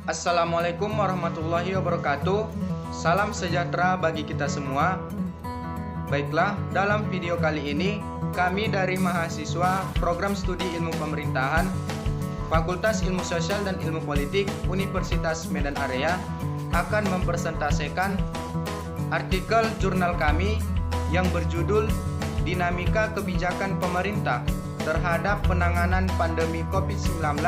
Assalamualaikum warahmatullahi wabarakatuh. Salam sejahtera bagi kita semua. Baiklah, dalam video kali ini kami dari mahasiswa Program Studi Ilmu Pemerintahan Fakultas Ilmu Sosial dan Ilmu Politik Universitas Medan Area akan mempresentasikan artikel jurnal kami yang berjudul Dinamika Kebijakan Pemerintah Terhadap Penanganan Pandemi COVID-19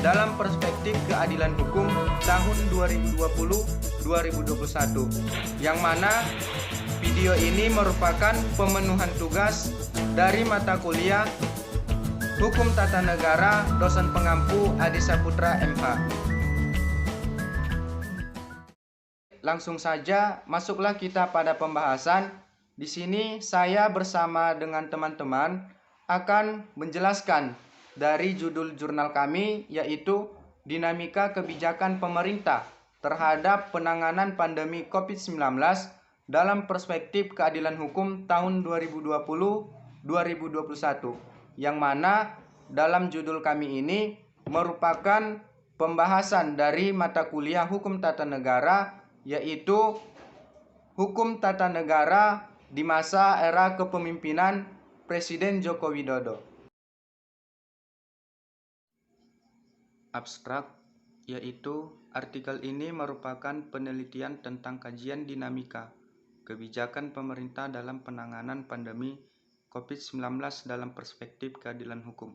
dalam Perspektif Keadilan Hukum tahun 2020-2021, yang mana video ini merupakan pemenuhan tugas dari mata kuliah Hukum Tata Negara dosen pengampu Adi Saputra MH. Langsung saja masuklah kita pada pembahasan. Di sini saya bersama dengan teman-teman akan menjelaskan dari judul jurnal kami, yaitu Dinamika Kebijakan Pemerintah Terhadap Penanganan Pandemi COVID-19 dalam Perspektif Keadilan Hukum tahun 2020-2021, yang mana dalam judul kami ini merupakan pembahasan dari mata kuliah Hukum Tata Negara, yaitu Hukum Tata Negara di masa era kepemimpinan Presiden Joko Widodo. Abstrak, yaitu artikel ini merupakan penelitian tentang kajian dinamika kebijakan pemerintah dalam penanganan pandemi COVID-19 dalam perspektif keadilan hukum.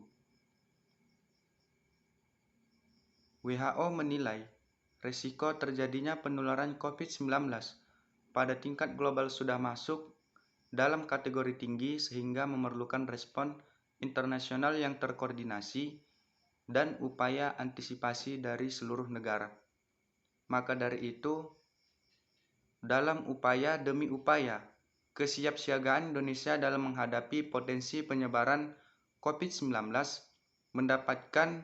WHO menilai risiko terjadinya penularan COVID-19 pada tingkat global sudah masuk dalam kategori tinggi sehingga memerlukan respon internasional yang terkoordinasi dan upaya antisipasi dari seluruh negara. Maka dari itu, dalam upaya demi upaya, kesiapsiagaan Indonesia dalam menghadapi potensi penyebaran COVID-19 mendapatkan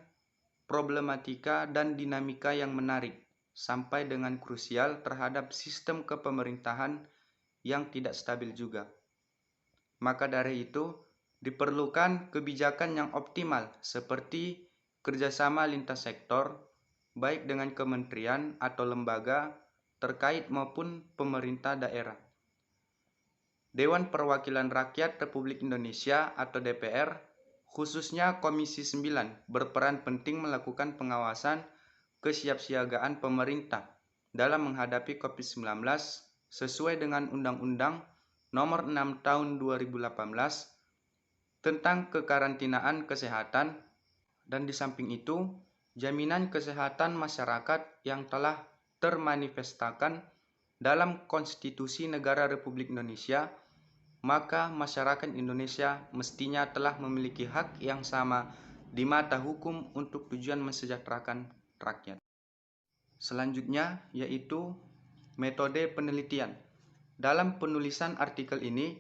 problematika dan dinamika yang menarik, sampai dengan krusial terhadap sistem kepemerintahan yang tidak stabil juga. Maka dari itu, diperlukan kebijakan yang optimal seperti kerjasama lintas sektor, baik dengan kementerian atau lembaga terkait maupun pemerintah daerah. Dewan Perwakilan Rakyat Republik Indonesia atau DPR, khususnya Komisi 9, berperan penting melakukan pengawasan kesiapsiagaan pemerintah dalam menghadapi COVID-19 sesuai dengan Undang-Undang Nomor 6 Tahun 2018 tentang kekarantinaan kesehatan, dan di samping itu, jaminan kesehatan masyarakat yang telah termanifestasikan dalam Konstitusi Negara Republik Indonesia, maka masyarakat Indonesia mestinya telah memiliki hak yang sama di mata hukum untuk tujuan mensejahterakan rakyat. Selanjutnya yaitu metode penelitian. Dalam penulisan artikel ini,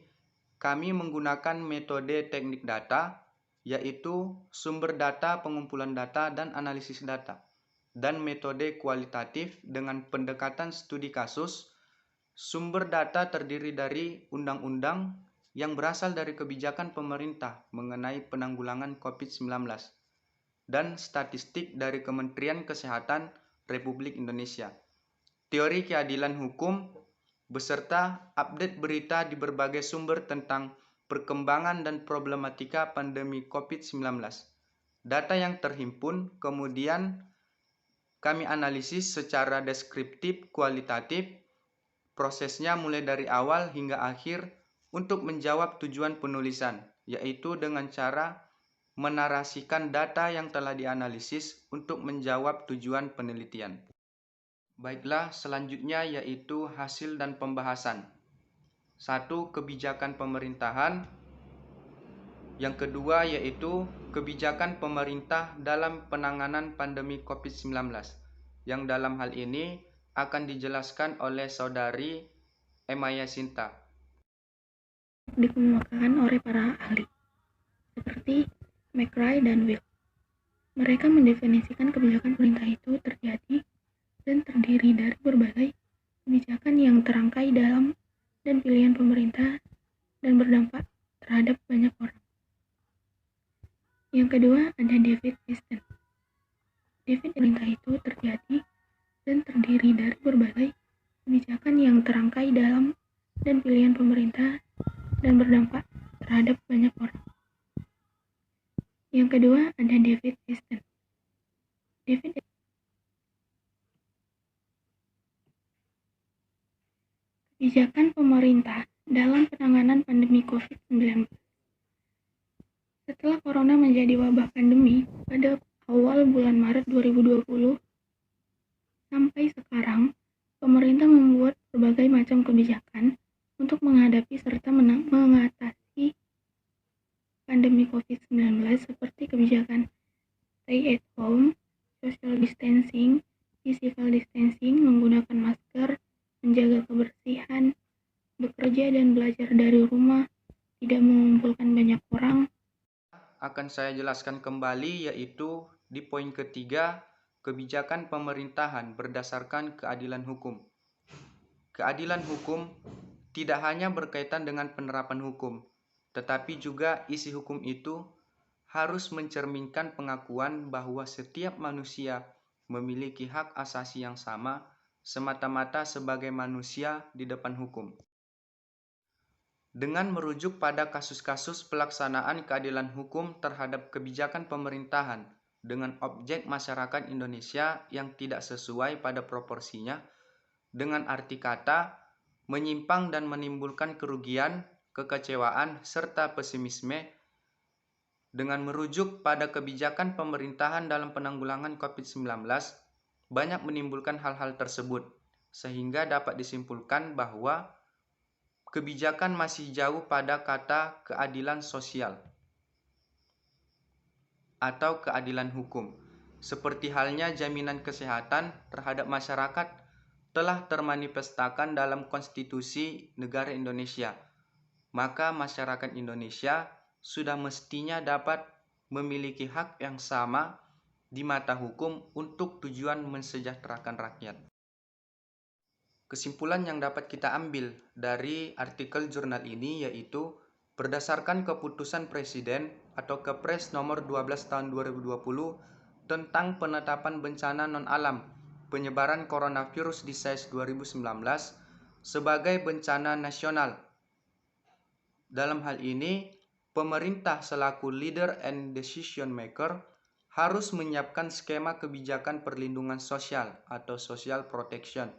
kami menggunakan metode teknik data, yaitu sumber data, pengumpulan data, dan analisis data, dan metode kualitatif dengan pendekatan studi kasus. Sumber data terdiri dari undang-undang yang berasal dari kebijakan pemerintah mengenai penanggulangan COVID-19 dan statistik dari Kementerian Kesehatan Republik Indonesia, teori keadilan hukum, beserta update berita di berbagai sumber tentang perkembangan dan problematika pandemi COVID-19. Data yang terhimpun kemudian kami analisis secara deskriptif kualitatif, prosesnya mulai dari awal hingga akhir untuk menjawab tujuan penulisan, yaitu dengan cara menarasikan data yang telah dianalisis untuk menjawab tujuan penelitian. Baiklah, selanjutnya yaitu hasil dan pembahasan. 1. Kebijakan pemerintahan. Yang kedua yaitu kebijakan pemerintah dalam penanganan pandemi COVID-19, yang dalam hal ini akan dijelaskan oleh Saudari Emaya Sinta. Dikemukakan oleh para ahli, seperti McRae dan Will. Mereka mendefinisikan kebijakan pemerintah itu terjadi dan terdiri dari berbagai kebijakan yang terangkai dalam dan pilihan pemerintah dan berdampak terhadap banyak orang. Yang kedua ada David Easton. Defisit pemerintah itu terjadi dan terdiri dari berbagai kebijakan yang terangkai dalam dan pilihan pemerintah dan berdampak terhadap banyak orang. Yang kedua ada deficit system. Deficit kebijakan pemerintah dalam penanganan pandemi COVID-19. Setelah corona menjadi wabah pandemi pada awal bulan Maret 2020 sampai sekarang, pemerintah membuat berbagai macam kebijakan untuk menghadapi serta mengatasi pandemi COVID-19 seperti kebijakan stay at home, social distancing, physical distancing, menggunakan masker, menjaga kebersihan, bekerja dan belajar dari rumah, tidak mengumpulkan banyak orang. Akan saya jelaskan kembali, yaitu di poin ketiga, kebijakan pemerintahan berdasarkan keadilan hukum. Keadilan hukum tidak hanya berkaitan dengan penerapan hukum, tetapi juga isi hukum itu harus mencerminkan pengakuan bahwa setiap manusia memiliki hak asasi yang sama semata-mata sebagai manusia di depan hukum. Dengan merujuk pada kasus-kasus pelaksanaan keadilan hukum terhadap kebijakan pemerintahan dengan objek masyarakat Indonesia yang tidak sesuai pada proporsinya, dengan arti kata menyimpang dan menimbulkan kerugian, kekecewaan, serta pesimisme, dengan merujuk pada kebijakan pemerintahan dalam penanggulangan COVID-19, banyak menimbulkan hal-hal tersebut, sehingga dapat disimpulkan bahwa kebijakan masih jauh pada kata keadilan sosial atau keadilan hukum. Seperti halnya jaminan kesehatan terhadap masyarakat telah termanifestakan dalam konstitusi negara Indonesia, maka masyarakat Indonesia sudah mestinya dapat memiliki hak yang sama di mata hukum untuk tujuan mensejahterakan rakyat. Kesimpulan yang dapat kita ambil dari artikel jurnal ini yaitu berdasarkan keputusan Presiden atau Kepres nomor 12 tahun 2020 tentang penetapan bencana non-alam penyebaran coronavirus disease 2019 sebagai bencana nasional. Dalam hal ini, pemerintah selaku leader and decision maker harus menyiapkan skema kebijakan perlindungan sosial atau social protection.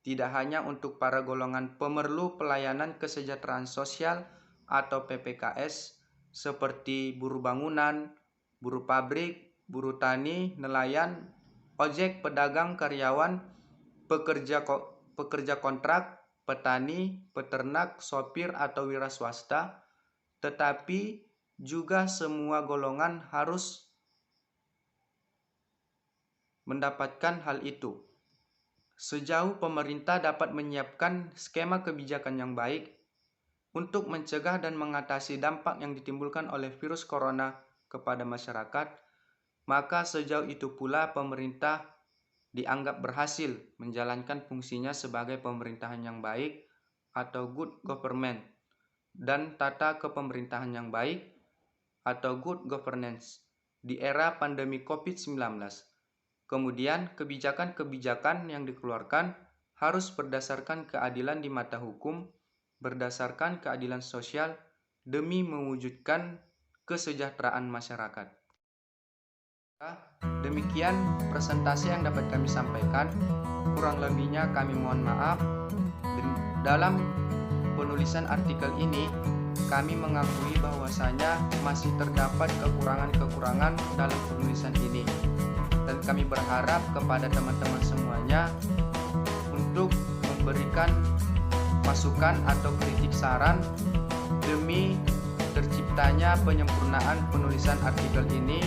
Tidak hanya untuk para golongan pemerlu pelayanan kesejahteraan sosial atau PPKS seperti buruh bangunan, buruh pabrik, buruh tani, nelayan, ojek, pedagang, karyawan, pekerja kontrak, petani, peternak, sopir atau wira swasta, tetapi juga semua golongan harus mendapatkan hal itu. Sejauh pemerintah dapat menyiapkan skema kebijakan yang baik untuk mencegah dan mengatasi dampak yang ditimbulkan oleh virus corona kepada masyarakat, maka sejauh itu pula pemerintah dianggap berhasil menjalankan fungsinya sebagai pemerintahan yang baik atau good government dan tata kepemerintahan yang baik atau good governance di era pandemi COVID-19. Kemudian, kebijakan-kebijakan yang dikeluarkan harus berdasarkan keadilan di mata hukum, berdasarkan keadilan sosial demi mewujudkan kesejahteraan masyarakat. Demikian presentasi yang dapat kami sampaikan. Kurang lebihnya kami mohon maaf. Dalam penulisan artikel ini, kami mengakui bahwasanya masih terdapat kekurangan-kekurangan dalam penulisan ini. Dan kami berharap kepada teman-teman semuanya untuk memberikan masukan atau kritik saran demi terciptanya penyempurnaan penulisan artikel ini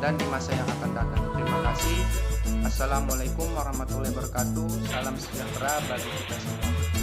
dan di masa yang akan datang. Terima kasih. Assalamualaikum warahmatullahi wabarakatuh. Salam sejahtera bagi kita semua.